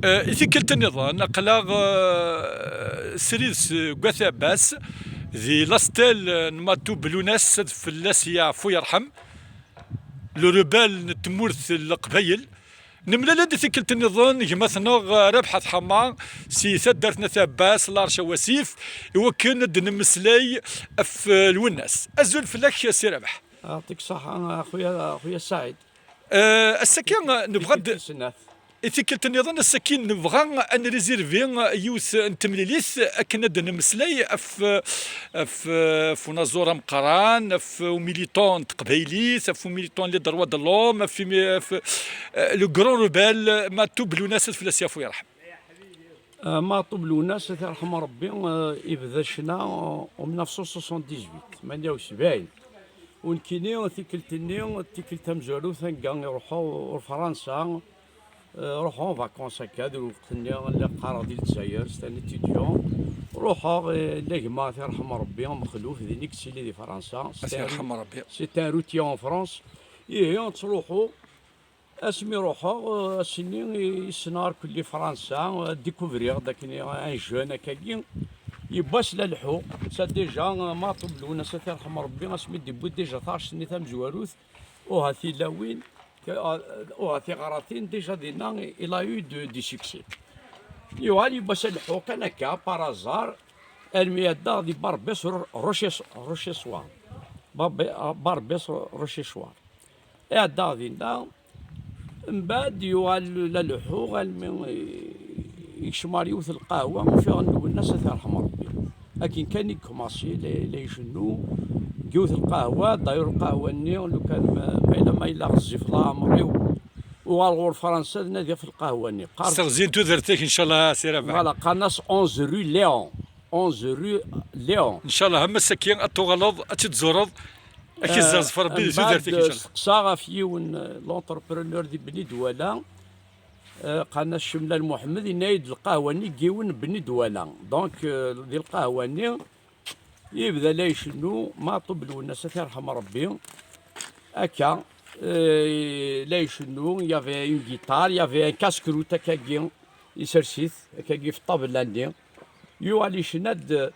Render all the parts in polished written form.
إثيكلت النظام نقلا سريس قاثا باس ذي لاستيل نماتو بلوناس في اللاسيا فو يرحم لو روبال نتمورث القبايل نملا لدي ثيكلت النظام مثلا ربحة حما سي ثدرتنا ثاباس لارشا وسيف يوكل نمسلاي في الوناس أزول فلاك سي ربح يعطيك الصحة أخويا سعيد. السكين نبغى إثيكلت النظام السكين نبغى أن ريزيرفي يوث نتمليليث أكن نمسلاي في نازورا مقران في ميليتون تقبايليث في ميليتون لي دروا دلوم في لو كرون روبال ما توب ناس في السيافو يرحم. ما طوب ناس يرحم ربي يبدا شنا 1978 78 ونكيني تيكلتني تيكلت مزارو ثانكا يروحوا لفرنسا روحوا فاكونس هكا الوقت اللي قرا ديال الجزائر ستاني تيديون روحوا ليغما يرحم ربي مخلوف دينيك سيلي دي فرنسا يرحم ربي سي ان روتي اون فرونس تروحوا اسمي روحوا سنين يسنار كل فرنسا ديكوفريغ داك ان جون هكاكي يباس للحو سا ديجا ما طبلونا سا يرحم ربي اسمي ديبو ديجا 12 سنه تاع مزواروث وهاثي لاوين وهاثي غراطين ديجا دينا الى يو دو سوكسي يوال يباس للحو كان هكا بارازار الميادا دي باربيس روشيسوار باربيس روشيسوار دا دينا من بعد يوال للحو غالمي يشمار يوث القهوة وفيها الناس يرحم ربي لكن كان يكماسي لا يجنو يوث القهوة داير القهوة ني لو كان ما إلا غزي في العمري وغالغور فرنسا نادي في القهوة ني استغزين تودرتك إن شاء الله سي ربح فوالا قناص 11 رو ليون 11 رو ليون إن شاء الله هم السكين أتوغلظ أتتزورض أكيد زاز فربي تودرتك إن شاء الله صاغا في يون لونتربرونور دي بني دوالا قالنا الشمله المحمد ينايد القهوه ني كيون بني دوالا دونك ديال القهوه ني يبدا لا يشنو ما طبلوا الناس يرحم ربي هكا لا يشنو يافي اون جيتار يافي ان كاسك روت هكاكي يسرسيث هكاكي في الطابله ني يوالي شناد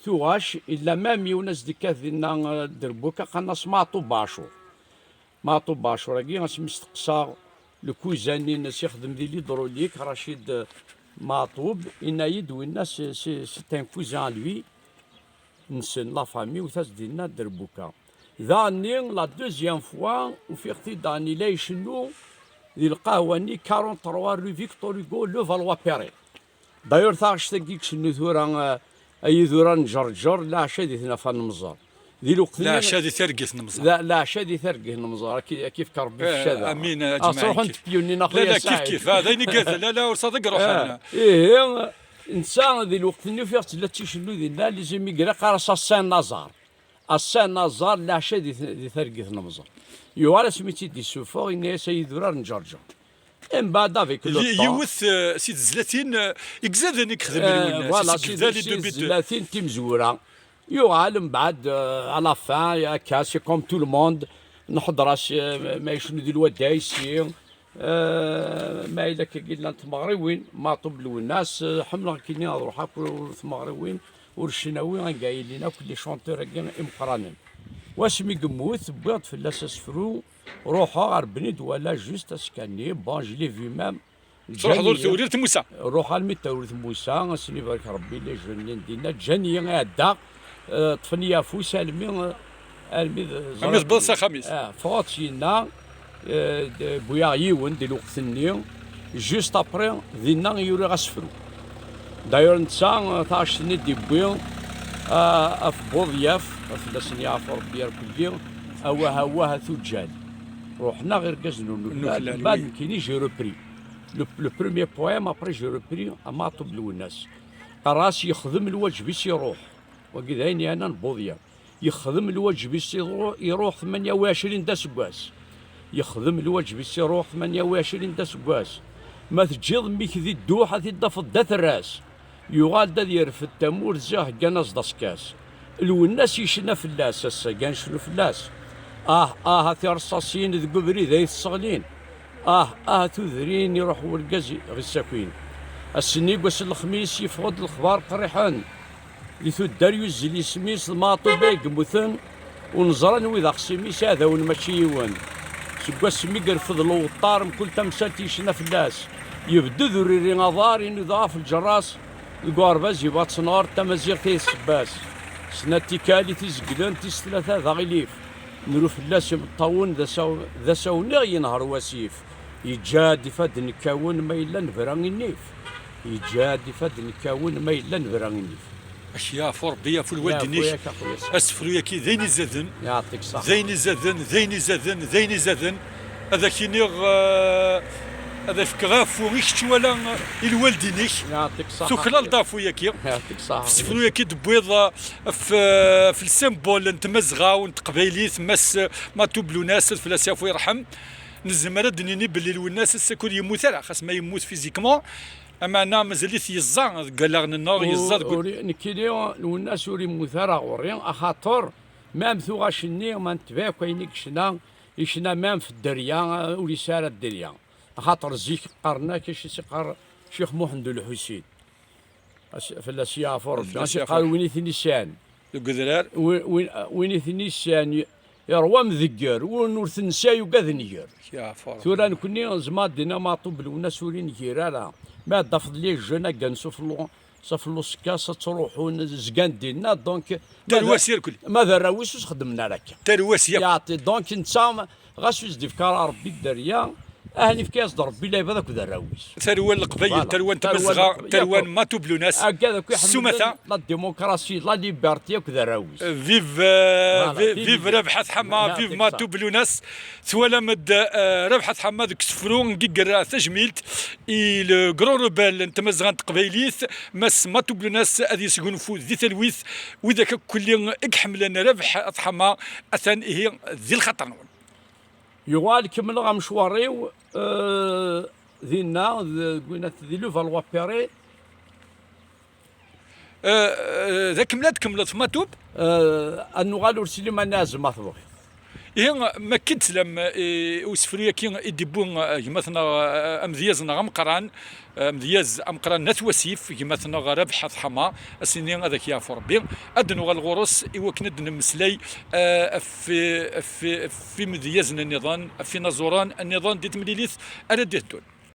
ثواش الا مام يونس ديكا دينا دربوكا قالنا سماطو باشور ماطو باشور كي مستقصى لو كوزاني الناس يخدم دي ليدروليك رشيد ماطوب ينايد والناس سي ان كوزان لوي نسن لا فامي وثاس دينا دربوكا ذاني لا دوزيام فوا وفي اختي داني لا يشنو دي القهوه ني 43 رو فيكتور هوغو لو فالوا بيري دايور ثاش تاكيك شنو ثورا اي ثورا نجرجر لا شادي ثنا فان المزار ذي الوقت لا شادي ثرقث نمزار لا شادي ثرقث نمزار كيف كربي الشذا امين يا جماعه اصروح انت بيوني ناخذ لا كيف هذا ينقذ لا وصدق روح انا ايه انسان ذي الوقت اللي فيه لا تشنو ذي لا لازم يقرا قرص السان نزار السان نزار لا شادي ثرقث نمزار يوارا سميتي دي سوفور اني سيد درار نجرجر من بعد افيك لو يوث سيد زلاتين يكزادني كخدم الوناس فوالا سيد زلاتين تيمزوره يوغال من بعد على فان كاسي كوم تو لو موند نحضر ما يشنو دي الودايسي ما إلا كيقلنا تمغريوين ما طبلوا الناس حملا كيني نروح اكل تمغريوين ورشناوي غنقايل لينا كل شونتور كاين امقرانين واسمي قموت بغيت في الاساس فرو روحوا غير بنيد ولا جوست اسكاني بون جي لي في مام تروح دور تورير موسى روح المي تورير موسى سني بارك ربي لي جونين دينا جاني غادا طفنيا فو سالمي خميس بلصه خميس فوتينا بويا يون ديال الوقت الني جوست ابري دينا يوري غاسفرو داير نتا 12 سنه دي بويا اف بوضياف في سني عفو ربي ربي هوا ثجال روحنا غير كازنو بعد كيني جي روبري لو بروميير بويم ابري جي روبري اما طب الناس راس يخدم الواجب يروح وكذايني انا نبوضيا يخدم الواجب يروح 28 دا سكواس يخدم الواجب يروح 28 دا سكواس ما تجيض ميك ذي الدوحه ذي الضفط دا الراس يغال دا دير في التامور زاه كاناس داسكاس الوناس يشنا فلاس هسا كان شنو فلاس هاثي رصاصين ذ قبري ذي الصغلين تذرين يروح ورقازي غي الساكوين السني قوس الخميس يفقد الخبار قريحان لثو داريوس زلي سميس الماطو بايق مثن ونزران ويذا خصيميس هذا ونمشي يوان سقاس ميقر فضلو الطارم كل تمسات يشنا فلاس يبدو ذريري نظار يضاف الجراس القارباز يبات صنار تمازيغ تيس باس سنتي كالي تيزقلون تيس ثلاثة ذا غليف نروح فلاس يمطاون ذا ساونيغ ينهر واسيف يجاد فاد نكاون ما إلا نفران النيف يجاد فاد نكاون ما إلا نفران النيف اشياء فربيه في الوالد نيش اسفرو ياكي ذيني زادن يعطيك الصحة ذيني زادن ذيني زادن ذيني زادن هذا كينيغ هذا فكغافو غيش ولا الوالد نيش يعطيك الصحة سكرال دافو ياكي يعطيك الصحة سفرو ياكي دبويض في السيمبول نتمزغا ونتقبايلي ماس ما توبلو ناس في الاسياف يرحم نزمر دنيني باللي الناس السكون يموت راه خاص ما يموت فيزيكمون اما انا مازاليت يزا قال لها النار يزا تقول نكيلي والناس وري مثارا غوريان اخاطر مام ثو غاشني ما نتبع كاينك شنا يشنا مام في الدريا ولي ساره الدريا خاطر زيك قرنا كيش سيقر شيخ محمد الحسين في الاسيافور قال وين ثنيسان القدرار وين ثنيسان يروى مذكر ونور تنساي وكاذنير يا فور ثورا نكوني زماد دينا ما طوب الناس ورين كيرا ما دافض لي جونا كان صفلو سكاسة تروحون زكان دينا دونك ترواسير كل ماذا راويس خدمنا لك ترواسير يعطي دونك نتا غاسوس دي فكار ربي الدريا اهني في كاس ضرب بلا هذاك ذا راويس تروان القبيل تروان تمزغا تروان ما توبلو ناس السمثة لا الديمقراطية لا ليبرتي وكذا راويس فيف ربحة حما فيف ما توبلو ناس ثوالا مد ربحة حما ذوك سفرون كيكرا تجميلت الكرون روبال تمزغان تقبيليث ماس ما توبلو ناس هذه سكون فوز ذي تلويث وذاك كل اكحملنا ربح حما اثن هي ذي الخطر يوال كمل مشواريو ذينا قلنا ذي لو فالوا بيري ذاك كملت في ماتوب انو غالو سليمان ناز مطروح هي ما كنت لما وسفريا كي يدبون مثلا امذيازنا غمقران امذياز امقران نتوسيف مثلا ربح حما السنين هذاك يا فربي ادنو الغرس يوكند نمسلي في مذيازنا النظام في نزوران النظام ديت مليليث انا ديتون